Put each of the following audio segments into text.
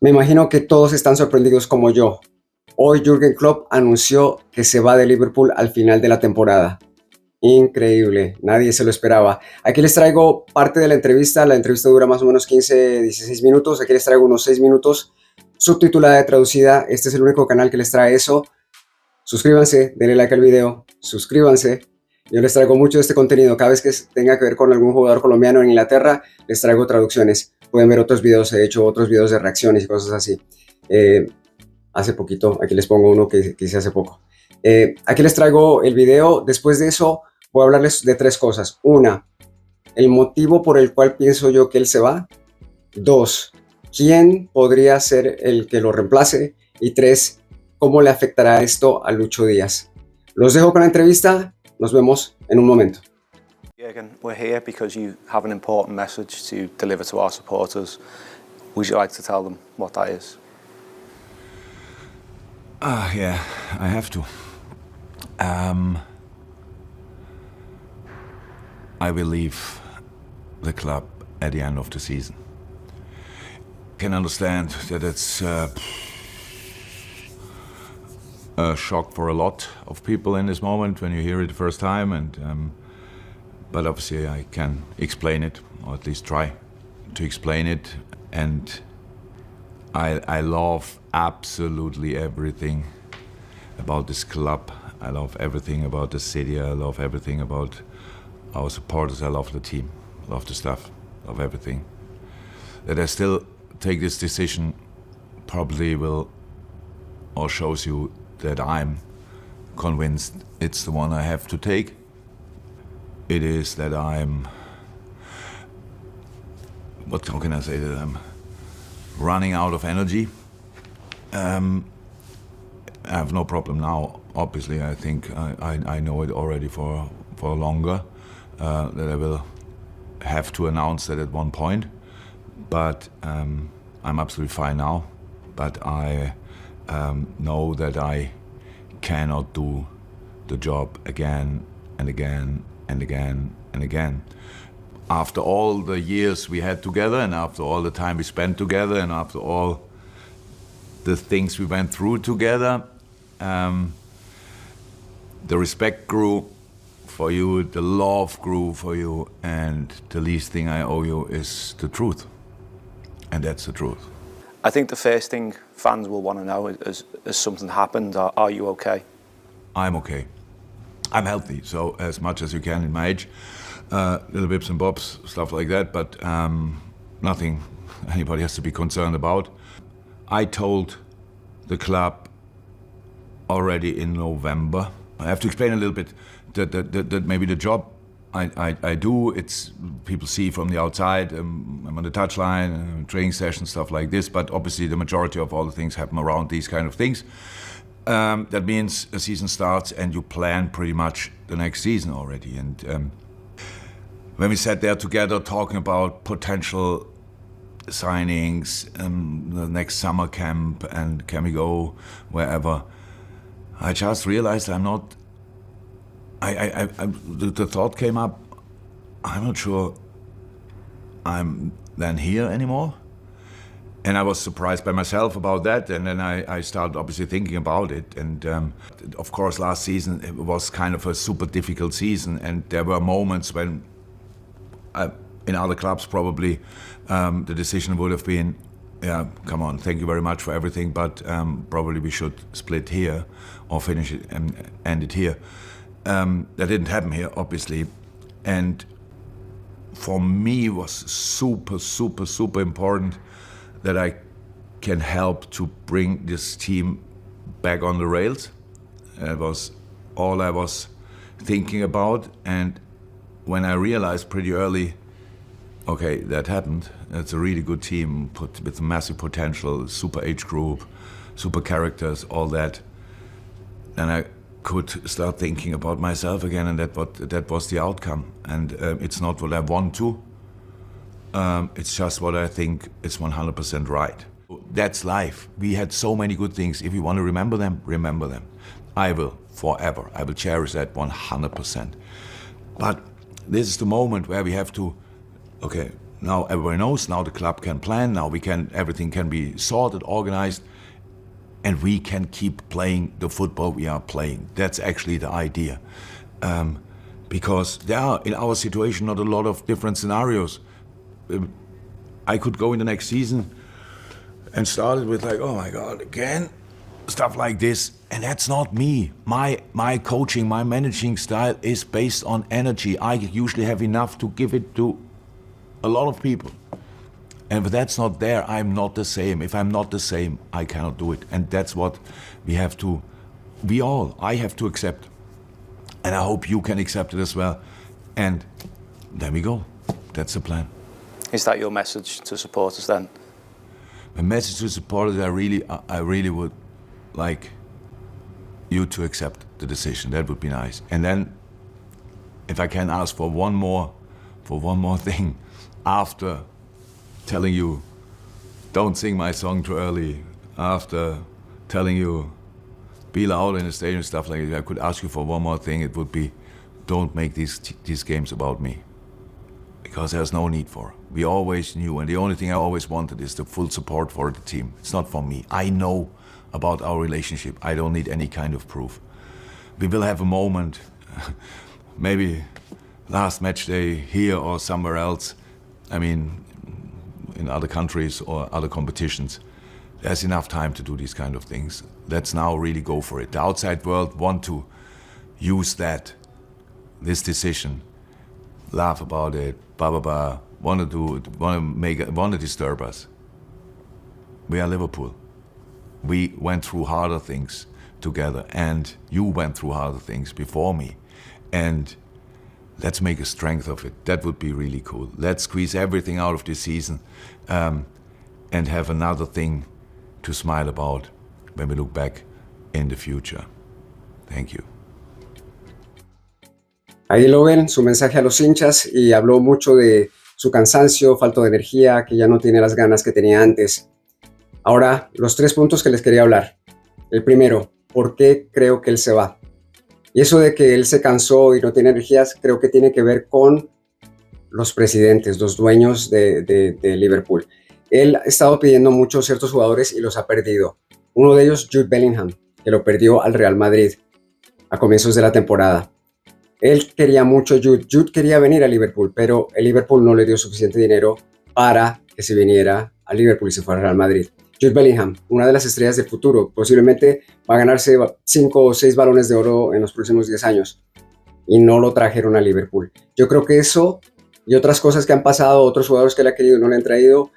Me imagino que todos están sorprendidos como yo. Hoy Jürgen Klopp anunció que se va de Liverpool al final de la temporada. Increíble, nadie se lo esperaba. Aquí les traigo parte de la entrevista. La entrevista dura más o menos 15-16 minutos. Aquí les traigo unos 6 minutos subtitulada y traducida. Este es el único canal que les trae eso. Suscríbanse, denle like al video, suscríbanse. Yo les traigo mucho de este contenido. Cada vez que tenga que ver con algún jugador colombiano en Inglaterra, les traigo traducciones. Pueden ver otros videos, he hecho otros videos de reacciones y cosas así. Hace poquito, aquí les pongo uno que hice hace poco. Aquí les traigo el video. Después de eso, voy a hablarles de 3 cosas. Una, el motivo por el cual pienso yo que él se va. 2, quién podría ser el que lo reemplace. Y 3, cómo le afectará esto a Lucho Díaz. Los dejo con la entrevista. Nos vemos en un momento. Jürgen, we're here because you have an important message to deliver to our supporters. Would you like to tell them what that is? Yeah, I have to. I will leave the club at the end of the season. Can understand that it's a shock for a lot of people in this moment when you hear it the first time, and but obviously I can explain it, or at least try to explain it. And I love absolutely everything about this club. I love everything about the city. I love everything about our supporters. I love the team, love the staff, love everything. That I still take this decision probably will, or shows you that I'm convinced it's the one I have to take. It is that I'm, how can I say that I'm running out of energy. I have no problem now, obviously. I think I know it already for longer, that I will have to announce that at one point, but I'm absolutely fine now. But I know that I cannot do the job again and again and again and again. After all the years we had together, and after all the time we spent together, and after all the things we went through together, the respect grew for you, the love grew for you, and the least thing I owe you is the truth. And that's the truth. I think the first thing fans will want to know is something happened? Are you okay? I'm okay. I'm healthy, so as much as you can in my age. Little bips and bobs, stuff like that, but nothing anybody has to be concerned about. I told the club already in November. I have to explain a little bit that maybe the job I do, it's people see from the outside, I'm on the touchline, training sessions, stuff like this, but obviously the majority of all the things happen around these kind of things. That means a season starts and you plan pretty much the next season already. And when we sat there together talking about potential signings, the next summer camp, and can we go wherever, I just realized I'm not. The thought came up, I'm not sure I'm then here anymore. And I was surprised by myself about that, and then I started obviously thinking about it. And of course last season it was kind of a super difficult season, and there were moments when in other clubs probably the decision would have been, yeah, come on, thank you very much for everything, but probably we should split here or finish it and end it here. That didn't happen here, obviously. And for me it was super, super, super important that I can help to bring this team back on the rails. That was all I was thinking about. And when I realized pretty early, okay, that happened. It's a really good team with massive potential, super age group, super characters, all that. And I could start thinking about myself again, and that was the outcome. And it's not what I want to. It's just what I think is 100% right. That's life. We had so many good things. If you want to remember them, remember them. I will, forever. I will cherish that 100%. But this is the moment where we have to, okay, now everybody knows, now the club can plan, now everything can be sorted, organized, and we can keep playing the football we are playing. That's actually the idea. Because there are, in our situation, not a lot of different scenarios. I could go in the next season and start it with like, oh my God, again, stuff like this. And that's not me. My coaching, my managing style is based on energy. I usually have enough to give it to a lot of people. And if that's not there, I'm not the same. If I'm not the same, I cannot do it. And that's what I have to accept. And I hope you can accept it as well. And there we go. That's the plan. Is that your message to supporters then? My message to supporters, I really would like you to accept the decision. That would be nice. And then, if I can ask for one more thing, after telling you, don't sing my song too early, after telling you, be loud in the stadium, stuff like that, I could ask you for one more thing. It would be, don't make these games about me, because there's no need for it. We always knew, and the only thing I always wanted is the full support for the team. It's not for me. I know about our relationship. I don't need any kind of proof. We will have a moment, maybe last match day here or somewhere else. I mean, in other countries or other competitions. There's enough time to do these kind of things. Let's now really go for it. The outside world want to use this decision, laugh about it, blah, blah, blah, want to disturb us. We are Liverpool. We went through harder things together, and you went through harder things before me. And let's make a strength of it. That would be really cool. Let's squeeze everything out of this season and have another thing to smile about when we look back in the future. Thank you. Ahí lo ven, su mensaje a los hinchas, y habló mucho de su cansancio, falta de energía, que ya no tiene las ganas que tenía antes. Ahora, los 3 puntos que les quería hablar. El primero, ¿por qué creo que él se va? Y eso de que él se cansó y no tiene energías, creo que tiene que ver con los presidentes, los dueños de Liverpool. Él ha estado pidiendo mucho a ciertos jugadores y los ha perdido. Uno de ellos, Jude Bellingham, que lo perdió al Real Madrid a comienzos de la temporada. Él quería mucho Jude. Jude quería venir a Liverpool, pero el Liverpool no le dio suficiente dinero para que se viniera a Liverpool y se fuera al Real Madrid. Jude Bellingham, una de las estrellas del futuro, posiblemente va a ganarse 5 o 6 balones de oro en los próximos 10 años. Y no lo trajeron a Liverpool. Yo creo que eso y otras cosas que han pasado, otros jugadores que él ha querido y no le han traído,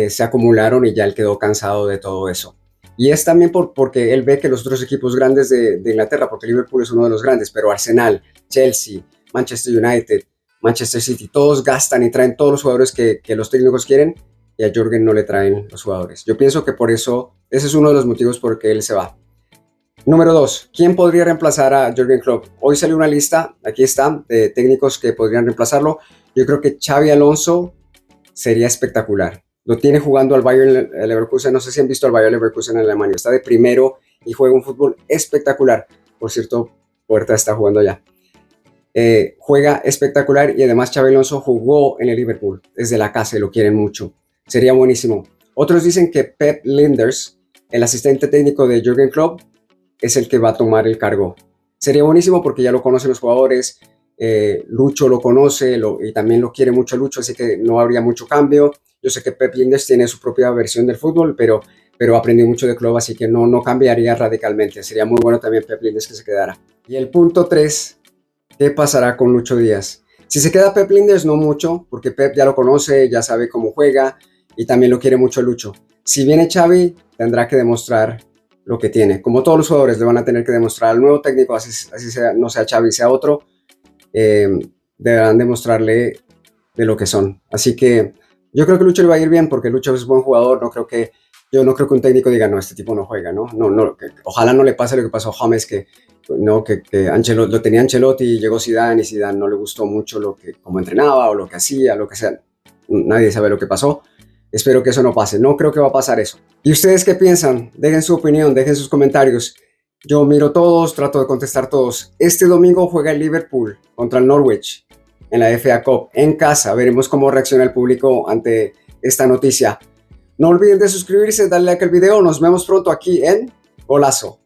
se acumularon y ya él quedó cansado de todo eso. Y es también porque él ve que los otros equipos grandes de Inglaterra, porque Liverpool es uno de los grandes, pero Arsenal, Chelsea, Manchester United, Manchester City, todos gastan y traen todos los jugadores que los técnicos quieren, y a Jürgen no le traen los jugadores. Yo pienso que por eso, ese es uno de los motivos por que él se va. Número 2, ¿quién podría reemplazar a Jürgen Klopp? Hoy salió una lista, aquí está, de técnicos que podrían reemplazarlo. Yo creo que Xabi Alonso sería espectacular. Lo tiene jugando al Bayern Leverkusen. No sé si han visto al Bayern Leverkusen en Alemania. Está de primero y juega un fútbol espectacular. Por cierto, Puerta está jugando allá. Juega espectacular, y además Xabi Alonso jugó en el Liverpool desde la casa y lo quieren mucho. Sería buenísimo. Otros dicen que Pep Linders, el asistente técnico de Jürgen Klopp, es el que va a tomar el cargo. Sería buenísimo porque ya lo conocen los jugadores. Lucho lo conoce y también lo quiere mucho Lucho, así que no habría mucho cambio. Yo sé que Pep Linders tiene su propia versión del fútbol, pero aprendió mucho de Klopp, así que no cambiaría radicalmente. Sería muy bueno también Pep Linders que se quedara. Y el punto 3, ¿qué pasará con Lucho Díaz? Si se queda Pep Linders, no mucho, porque Pep ya lo conoce, ya sabe cómo juega y también lo quiere mucho Lucho. Si viene Xavi, tendrá que demostrar lo que tiene. Como todos los jugadores le van a tener que demostrar al nuevo técnico, así sea, no sea Xavi, sea otro, deberán demostrarle de lo que son. Así que yo creo que Lucho le va a ir bien, porque Lucho es buen jugador. Yo no creo que un técnico diga, no, este tipo no juega, ¿no? Ojalá no le pase lo que pasó a James, que lo tenía Ancelotti y llegó Zidane, y Zidane no le gustó mucho cómo entrenaba o lo que hacía, lo que sea. Nadie sabe lo que pasó. Espero que eso no pase. No creo que va a pasar eso. ¿Y ustedes qué piensan? Dejen su opinión, dejen sus comentarios. Yo miro todos, trato de contestar todos. Este domingo juega el Liverpool contra el Norwich. en la EFL Cup en casa. Veremos cómo reacciona el público ante esta noticia. No olviden de suscribirse, darle like al video. Nos vemos pronto aquí en Golazo.